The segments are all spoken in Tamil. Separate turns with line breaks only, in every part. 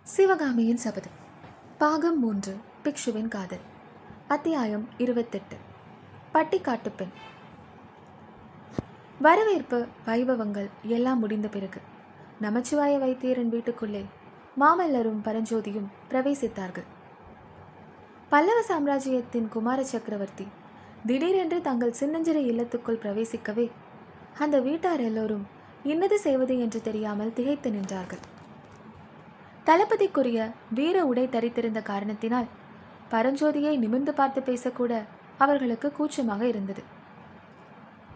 சிவகாமியின் சபதம் பாகம் 3 பிக்ஷுவின் காதல் அத்தியாயம் 28 பட்டிக்காட்டு பெண். வரவேற்பு வைபவங்கள் எல்லாம் முடிந்த பிறகு நமச்சிவாய வைத்தியரின் வீட்டுக்குள்ளே மாமல்லரும் பரஞ்சோதியும் பிரவேசித்தார்கள். பல்லவ சாம்ராஜ்யத்தின் குமார சக்கரவர்த்தி திடீரென்று தங்கள் சின்னஞ்சிறு இல்லத்துக்குள் பிரவேசிக்கவே அந்த வீட்டார் எல்லோரும் இன்னது செய்வது என்று தெரியாமல் திகைத்து நின்றார்கள். தளபதிக்குரிய வீர உடை தரித்திருந்த காரணத்தினால் பரஞ்சோதியை நிமிர்ந்து பார்த்து பேசக்கூட அவர்களுக்கு கூச்சமாக இருந்தது.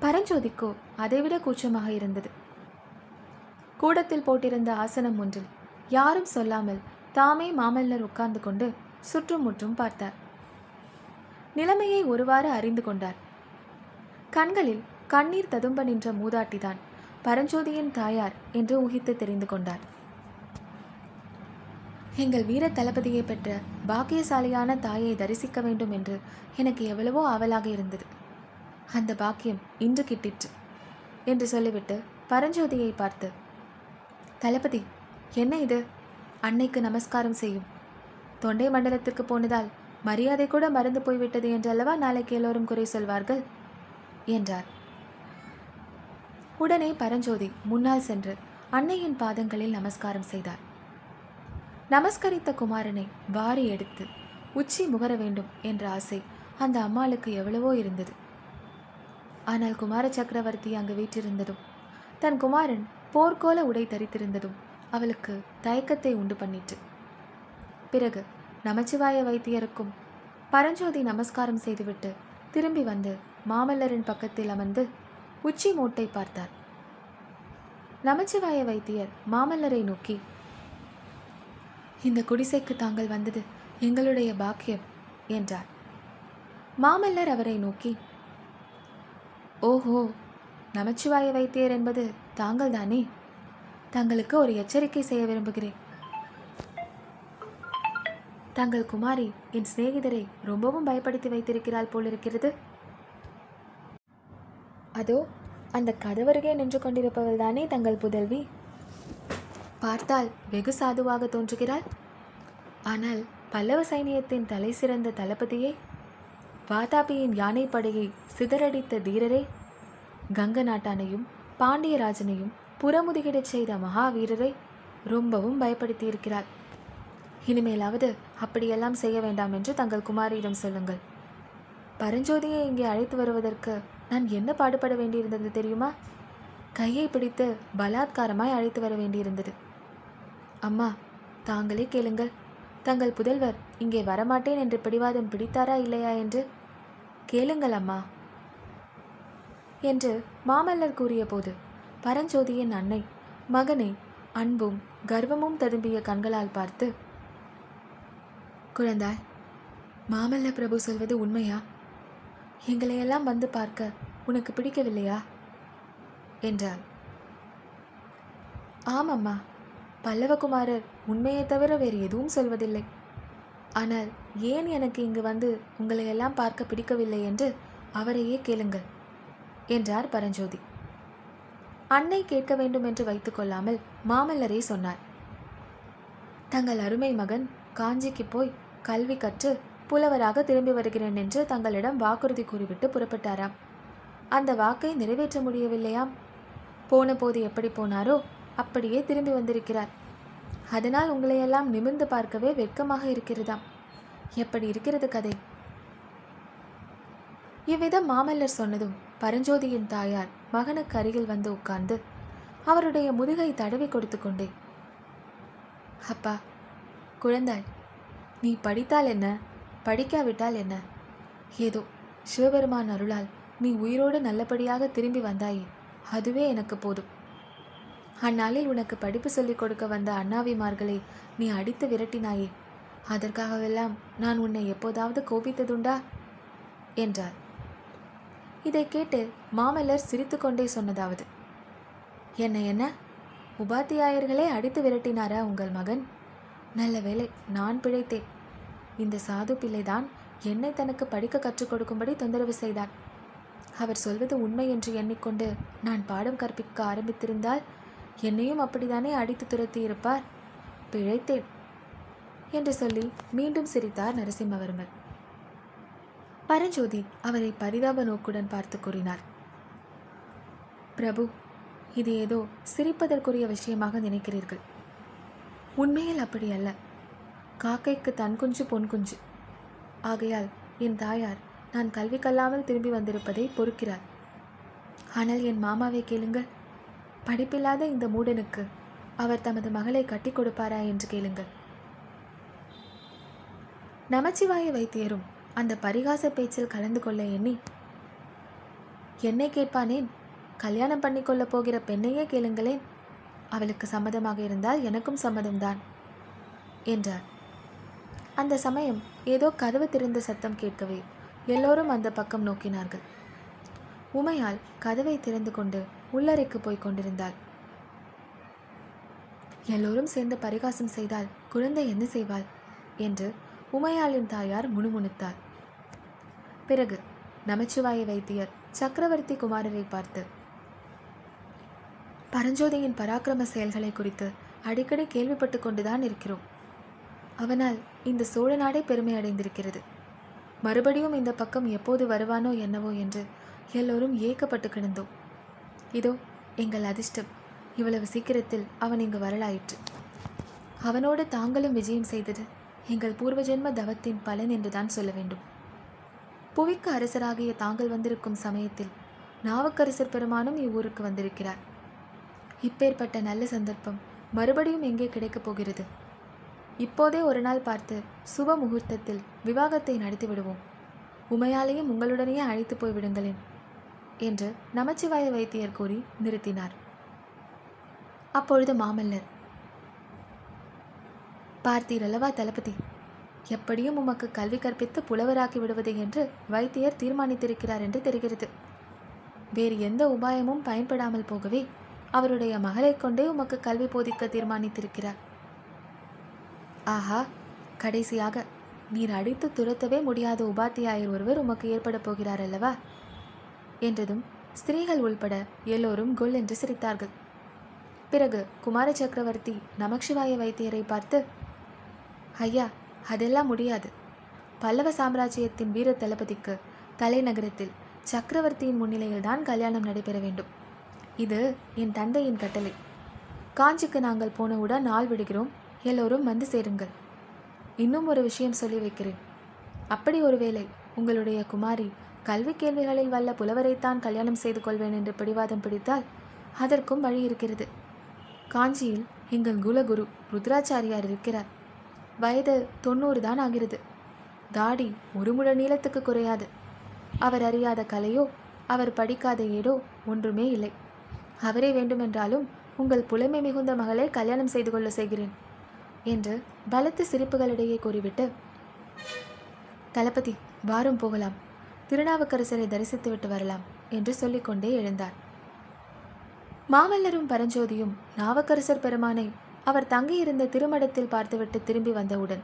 பரஞ்சோதிக்கோ அதைவிட கூச்சமாக இருந்தது. கூடத்தில் போட்டிருந்த ஆசனம் ஒன்றில் யாரும் சொல்லாமல் தாமே மாமல்லர் உட்கார்ந்து கொண்டு சுற்றும் முற்றும் பார்த்தார். நிலைமையை ஒருவாறு அறிந்து கொண்டார். கண்களில் கண்ணீர் ததும்ப நின்ற மூதாட்டிதான் பரஞ்சோதியின் தாயார் என்று ஊகித்து தெரிந்து கொண்டார். எங்கள் வீர தளபதியை பெற்ற பாக்கியசாலியான தாயை தரிசிக்க வேண்டும் என்று எனக்கு எவ்வளவோ ஆவலாக இருந்தது. அந்த பாக்கியம் இன்று கிட்டிற்று என்று சொல்லிவிட்டு பரஞ்சோதியை பார்த்து, தளபதி, என்ன இது? அன்னைக்கு நமஸ்காரம் செய்யும். தொண்டை மண்டலத்திற்கு போனதால் மரியாதை கூட மறந்து போய்விட்டது என்றல்லவா நாளைக்கு எல்லோரும் குறை சொல்வார்கள் என்றார். உடனே பரஞ்சோதி முன்னால் சென்று அன்னையின் பாதங்களில் நமஸ்காரம் செய்தார். நமஸ்கரித்த குமாரனை வாரி எடுத்து உச்சி முகர வேண்டும் என்ற ஆசை அந்த அம்மாளுக்கு எவ்வளவோ இருந்தது. ஆனால் குமார சக்கரவர்த்தி அங்கு வீற்றிருந்ததும் தன் குமாரன் போர்க்கோல உடை தரித்திருந்ததும் அவளுக்கு தயக்கத்தை உண்டு பண்ணிற்று. பிறகு நமச்சிவாய வைத்தியருக்கும் பரஞ்சோதி நமஸ்காரம் செய்துவிட்டு திரும்பி வந்து மாமல்லரின் பக்கத்தில் அமர்ந்து உச்சி மூட்டை பார்த்தார். நமச்சிவாய வைத்தியர் மாமல்லரை நோக்கி, இந்த குடிசைக்கு தாங்கள் வந்தது எங்களுடைய பாக்கியம் என்றார். மாமல்லர் அவரை நோக்கி, ஓஹோ, நமச்சிவாய வைத்தியர் என்பது தாங்கள் தானே? தங்களுக்கு ஒரு எச்சரிக்கை செய்ய விரும்புகிறேன். தங்கள் குமாரி என் சிநேகிதரை ரொம்பவும் பயப்படுத்தி வைத்திருக்கிறாள் போலிருக்கிறது. அதோ அந்த கதவருகே நின்று கொண்டிருப்பவள் தானே தங்கள் புதல்வி? பார்த்தால் வெகு சாதுவாக தோன்றுகிறாள். ஆனால் பல்லவ சைனியத்தின் தலை சிறந்த தளபதியே, வாதாபியின் யானைப்படையை சிதறடித்த தீரரே, கங்க நாட்டானையும் பாண்டியராஜனையும் புறமுதுகிடச் செய்த மகாவீரரை ரொம்பவும் பயப்படுத்தி இருக்கிறாள். இனிமேலாவது அப்படியெல்லாம் செய்ய வேண்டாம் என்று தங்கள் குமாரியிடம் சொல்லுங்கள். பரஞ்சோதியை இங்கே அழைத்து வருவதற்கு நான் என்ன பாடுபட வேண்டியிருந்தது தெரியுமா? கையை பிடித்து பலாத்காரமாய் அழைத்து வர வேண்டியிருந்தது. அம்மா, தாங்களே கேளுங்கள். தங்கள் புதல்வர் இங்கே வரமாட்டேன் என்று பிடிவாதம் பிடித்தாரா இல்லையா என்று கேளுங்கள் அம்மா என்று மாமல்லர் கூறிய போது பரஞ்சோதியின் அன்னை மகனை அன்பும் கர்வமும் ததும்பிய கண்களால் பார்த்து, குழந்தாய், மாமல்ல பிரபு சொல்வது உண்மையா? எங்களையெல்லாம் வந்து பார்க்க உனக்கு பிடிக்கவில்லையா என்றாள். ஆமம்மா, பல்லவகுமாரர் உண்மையை தவிர வேறு எதுவும் சொல்வதில்லை. ஆனால் ஏன் எனக்கு இங்கு வந்து உங்களையெல்லாம் பார்க்க பிடிக்கவில்லை என்று அவரையே கேளுங்கள் என்றார் பரஞ்சோதி. அன்னை கேட்க வேண்டும் என்று வைத்துக்கொள்ளாமல் மாமல்லரே சொன்னார். தங்கள் அருமை மகன் காஞ்சிக்கு போய் கல்வி கற்று புலவராக திரும்பி வருகிறேன் என்று தங்களிடம் வாக்குறுதி கூறிவிட்டு புறப்பட்டாராம். அந்த வாக்கை நிறைவேற்ற முடியவில்லையாம். போன போது எப்படி போனாரோ அப்படியே திரும்பி வந்திருக்கிறார். அதனால் உங்களையெல்லாம் நிமிர்ந்து பார்க்கவே வெட்கமாக இருக்கிறதாம். எப்படி இருக்கிறது கதை? இவ்விதம் மாமல்லர் சொன்னதும் பரஞ்சோதியின் தாயார் மகனுக்கு அருகில் வந்து உட்கார்ந்து அவருடைய முதுகை தடவி கொடுத்து கொண்டே, அப்பா, குழந்தாய், நீ படித்தால் என்ன, படிக்காவிட்டால் என்ன, ஏதோ சிவபெருமான் அருளால் நீ உயிரோடு நல்லபடியாக திரும்பி வந்தாயே, அதுவே எனக்கு போதும். அந்நாளில் உனக்கு படிப்பு சொல்லிக் கொடுக்க வந்த அண்ணாவிமார்களை நீ அடித்து விரட்டினாயே, அதற்காகவெல்லாம் நான் உன்னை எப்போதாவது கோபித்ததுண்டா என்றார். இதை கேட்டு மாமல்லர் சிரித்து கொண்டே சொன்னதாவது, என்ன உபாத்தியாயர்களே அடித்து விரட்டினாரா உங்கள் மகன்? நல்ல வேளை நான் பிழைத்தேன். இந்த சாது பிள்ளைதான் என்னை தனக்கு படிக்க கற்றுக் கொடுக்கும்படி தொந்தரவு செய்தார். அவர் சொல்வது உண்மை என்று எண்ணிக்கொண்டு நான் பாடம் கற்பிக்க ஆரம்பித்திருந்தால் என்னையும் அப்படித்தானே அடித்து துரத்தி இருப்பார். பிழைத்தேன். என்று சொல்லி மீண்டும் சிரித்தார் நரசிம்மவர்மர். பரஞ்சோதி அவரை பரிதாப நோக்குடன் பார்த்து கூறினார், பிரபு, இது ஏதோ சிரிப்பதற்குரிய விஷயமாக நினைக்கிறீர்கள். உண்மையில் அப்படி அல்ல. காக்கைக்கு தன் குஞ்சு பொன் குஞ்சு. ஆகையால் என் தாயார் நான் கல்வி கல்லாமல் திரும்பி வந்திருப்பதை பொறுக்கிறார். ஆனால் என் மாமாவை கேளுங்கள். படிப்பில்லாத இந்த மூடனுக்கு அவர் தமது மகளை கட்டி கொடுப்பாரா என்று கேளுங்கள். நமச்சிவாய வைத்தியரும் அந்த பரிகாச பேச்சில் கலந்து கொள்ள எண்ணி, என்னை கேட்பானேன், கல்யாணம் பண்ணிக்கொள்ளப் போகிற பெண்ணையே கேளுங்களேன், அவளுக்கு சம்மதமாக இருந்தால் எனக்கும் சம்மதம்தான் என்றார். அந்த சமயம் ஏதோ கதவு திறந்த சத்தம் கேட்கவே எல்லோரும் அந்த பக்கம் நோக்கினார்கள். உமையால் கதவை திறந்து கொண்டு உள்ளறைக்கு போய் கொண்டிருந்தாள். எல்லோரும் சேர்ந்து பரிகாசம் செய்தால் குழந்தை என்ன செய்வாள் என்று உமையாளின் தாயார் முணுமுணுத்தாள். பிறகு நமச்சிவாய வைத்தியர் சக்கரவர்த்தி குமாரரை பார்த்து, பரஞ்சோதியின் பராக்கிரம செயல்களை குறித்து அடிக்கடி கேள்விப்பட்டு கொண்டுதான் இருக்கிறோம். அவனால் இந்த சோழ நாடே பெருமை அடைந்திருக்கிறது. மறுபடியும் இந்த பக்கம் எப்போது வருவானோ என்னவோ என்று எல்லோரும் ஏக்கப்பட்டு கிடந்தோம். இதோ எங்கள் அதிர்ஷ்டம், இவ்வளவு சீக்கிரத்தில் அவன் இங்கு வரலாயிற்று. அவனோடு தாங்களும் விஜயம் செய்தது எங்கள் பூர்வ ஜென்ம தவத்தின் பலன் என்றுதான் சொல்ல வேண்டும். புவிக்கு அரசராகிய தாங்கள் வந்திருக்கும் சமயத்தில் நாவுக்கரசர் பெருமானும் இவ்வூருக்கு வந்திருக்கிறார். இப்பேற்பட்ட நல்ல சந்தர்ப்பம் மறுபடியும் எங்கே கிடைக்கப் போகிறது? இப்போதே ஒரு நாள் பார்த்து சுப முகூர்த்தத்தில் விவாகத்தை நடத்தி விடுவோம். உமையாலையும் உங்களுடனேயே அழைத்து போய் விடுங்களேன் என்று நமச்சிவாய வைத்தியர் கூறி நிறுத்தினார். அப்பொழுது மாமல்லர், பார்த்தீரல்லவா தளபதி, எப்படியும் உமக்கு கல்வி கற்பித்து புலவராக்கி விடுவது என்று வைத்தியர் தீர்மானித்திருக்கிறார் என்று தெரிகிறது. வேறு எந்த உபாயமும் பயன்படாமல் போகவே அவருடைய மகளை கொண்டே உமக்கு கல்வி போதிக்க தீர்மானித்திருக்கிறார். ஆஹா, கடைசியாக நீர் அடித்து துரத்தவே முடியாத உபாத்தியாயர் ஒருவர் உமக்கு ஏற்பட போகிறார் அல்லவா என்றதும் ஸ்திரீகள் உள்பட எல்லோரும் கொல் என்று சிரித்தார்கள். பிறகு குமார சக்கரவர்த்தி நமச்சிவாய வைத்தியரை பார்த்து, ஐயா, அதெல்லாம் முடியாது. பல்லவ சாம்ராஜ்யத்தின் வீர தளபதிக்கு தலைநகரத்தில் சக்கரவர்த்தியின் முன்னிலையில்தான் கல்யாணம் நடைபெற வேண்டும். இது என் தந்தையின் கட்டளை. காஞ்சிக்கு நாங்கள் போனவுடன் நாள் விடுகிறோம். எல்லோரும் வந்து சேருங்கள். இன்னும் ஒரு விஷயம் சொல்லி வைக்கிறேன். அப்படி ஒருவேளை உங்களுடைய குமாரி கல்வி கேள்விகளில் வல்ல புலவரைத்தான் கல்யாணம் செய்து கொள்வேன் என்று பிடிவாதம் பிடித்தால் அதற்கும் வழி இருக்கிறது. காஞ்சியில் எங்கள் குலகுரு ருத்ராச்சாரியார் இருக்கிறார். வயது 90 தான் ஆகிறது. தாடி ஒரு முழ நீளத்துக்கு குறையாது. அவர் அறியாத கலையோ அவர் படிக்காத ஏடோ ஒன்றுமே இல்லை. அவரே வேண்டுமென்றாலும் உங்கள் புலமை மிகுந்த மகளை கல்யாணம் செய்து கொள்ள செய்கிறேன் என்று பலத்த சிரிப்புகளிடையே கூறிவிட்டு, தளபதி, வாரும் போகலாம், திருநாவுக்கரசரை தரிசித்துவிட்டு வரலாம் என்று சொல்லிக்கொண்டே எழுந்தார். மாமல்லரும் பரஞ்சோதியும் நாவுக்கரசர் பெருமானை அவர் தங்கியிருந்த திருமடத்தில் பார்த்துவிட்டு திரும்பி வந்தவுடன்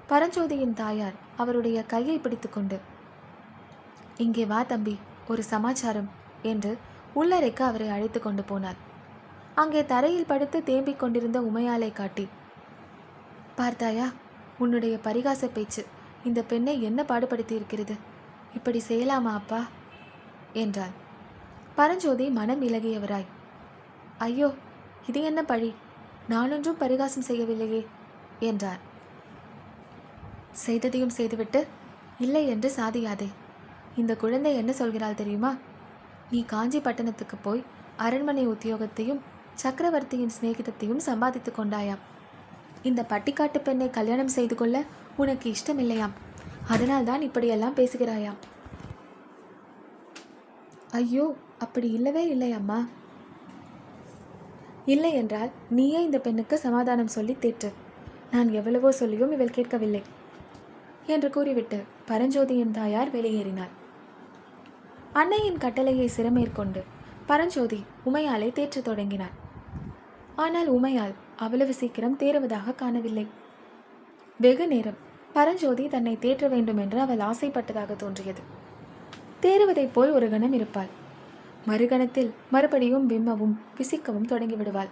பரஞ்சோதியின் தாயார் அவருடைய கையை பிடித்துக்கொண்டு, இங்கே வா தம்பி, ஒரு சமாச்சாரம் என்று உள்ளறைக்கு அவரை அழைத்து கொண்டு போனார். அங்கே தரையில் படுத்து தேம்பிக் கொண்டிருந்த உமையாலை காட்டி, பார்த்தாயா, உன்னுடைய பரிகாச பேச்சு இந்த பெண்ணை என்ன பாடுபடுத்தி இருக்கிறது. இப்படி செய்யலாமா அப்பா என்றாள். பரஞ்சோதி மனம் இலகியவராய், ஐயோ, இது என்ன பழி, நானொன்றும் பரிகாசம் செய்யவில்லையே என்றார். செய்ததையும் செய்துவிட்டு இல்லை என்று சாதியாதே. இந்த குழந்தை என்ன சொல்கிறாள் தெரியுமா? நீ காஞ்சி பட்டணத்துக்கு போய் அரண்மனை உத்தியோகத்தையும் சக்கரவர்த்தியின் சிநேகிதத்தையும் சம்பாதித்து கொண்டாயாம். இந்த பட்டிக்காட்டு பெண்ணை கல்யாணம் செய்து கொள்ள உனக்கு இஷ்டமில்லையாம். அதனால்தான் இப்படியெல்லாம் பேசுகிறாயாம். ஐயோ, அப்படி இல்லவே இல்லை அம்மா. இல்லை என்றால் நீயே இந்த பெண்ணுக்கு சமாதானம் சொல்லி தேற்று. நான் எவ்வளவோ சொல்லியும் இவள் கேட்கவில்லை என்று கூறிவிட்டு பரஞ்சோதியின் தாயார் வெளியேறினார். அன்னையின் கட்டளையை சிரமேற்கொண்டு பரஞ்சோதி உமையாலை தேற்றத் தொடங்கினார். ஆனால் உமையால் அவ்வளவு சீக்கிரம் தேறுவதாக காணவில்லை. வெகு நேரம் பரஞ்சோதி தன்னை தேற்ற வேண்டும் என்று அவள் ஆசைப்பட்டதாக தோன்றியது. தேறுவதைப் போல் ஒரு கணம் இருப்பாள். மறுகணத்தில் மறுபடியும் விம்மவும் விசிக்கவும் தொடங்கிவிடுவாள்.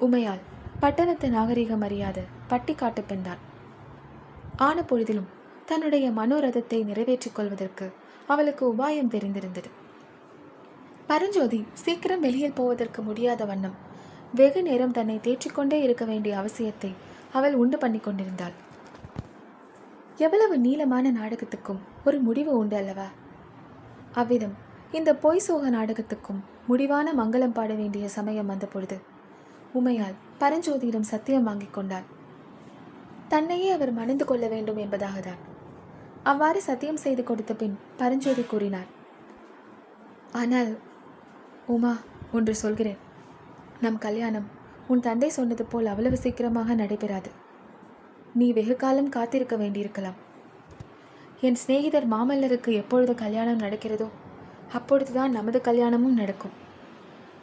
உமையால் பட்டணத்து நாகரிகம் அறியாத பட்டிக்காட்டு பெண்தான். ஆன பொழுதிலும் தன்னுடைய மனோரதத்தை நிறைவேற்றிக் கொள்வதற்கு அவளுக்கு உபாயம் தெரிந்திருந்தது. பரஞ்சோதி சீக்கிரம் வெளியில் போவதற்கு முடியாத வண்ணம் வெகு நேரம் தன்னை தேற்றிக்கொண்டே இருக்க வேண்டிய அவசியத்தை அவள் உண்டு பண்ணி கொண்டிருந்தாள். எவ்வளவு நீளமான நாடகத்துக்கும் ஒரு முடிவு உண்டு அல்லவா? அவ்விதம் இந்த பொய் சோக நாடகத்துக்கும் முடிவான மங்களம் பாட வேண்டிய சமயம் வந்த பொழுது உமையால் பரஞ்சோதியிடம் சத்தியம் வாங்கிக் கொண்டாள். தன்னையே அவர் மணந்து கொள்ள வேண்டும் என்பதாகத்தான். அவ்வாறு சத்தியம் செய்து கொடுத்த பின் பரஞ்சோதி கூறினார், ஆனால் உமா, ஒன்று சொல்கிறேன். நம் கல்யாணம் உன் தந்தை சொன்னது போல் அவ்வளவு சீக்கிரமாக நடைபெறாது. நீ வெகு காலம் காத்திருக்க வேண்டியிருக்கலாம். என் சிநேகிதர் மாமல்லருக்கு எப்பொழுது கல்யாணம் நடக்கிறதோ அப்பொழுதுதான் நமது கல்யாணமும் நடக்கும்.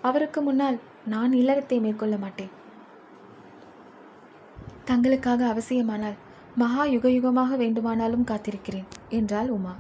அவருக்கு முன்னால் நான் இல்லறத்தை மேற்கொள்ள மாட்டேன். தங்களுக்காக அவசியமானால் மகா யுக யுகமாக வேண்டுமானாலும் காத்திருக்கிறேன் என்றாள் உமா.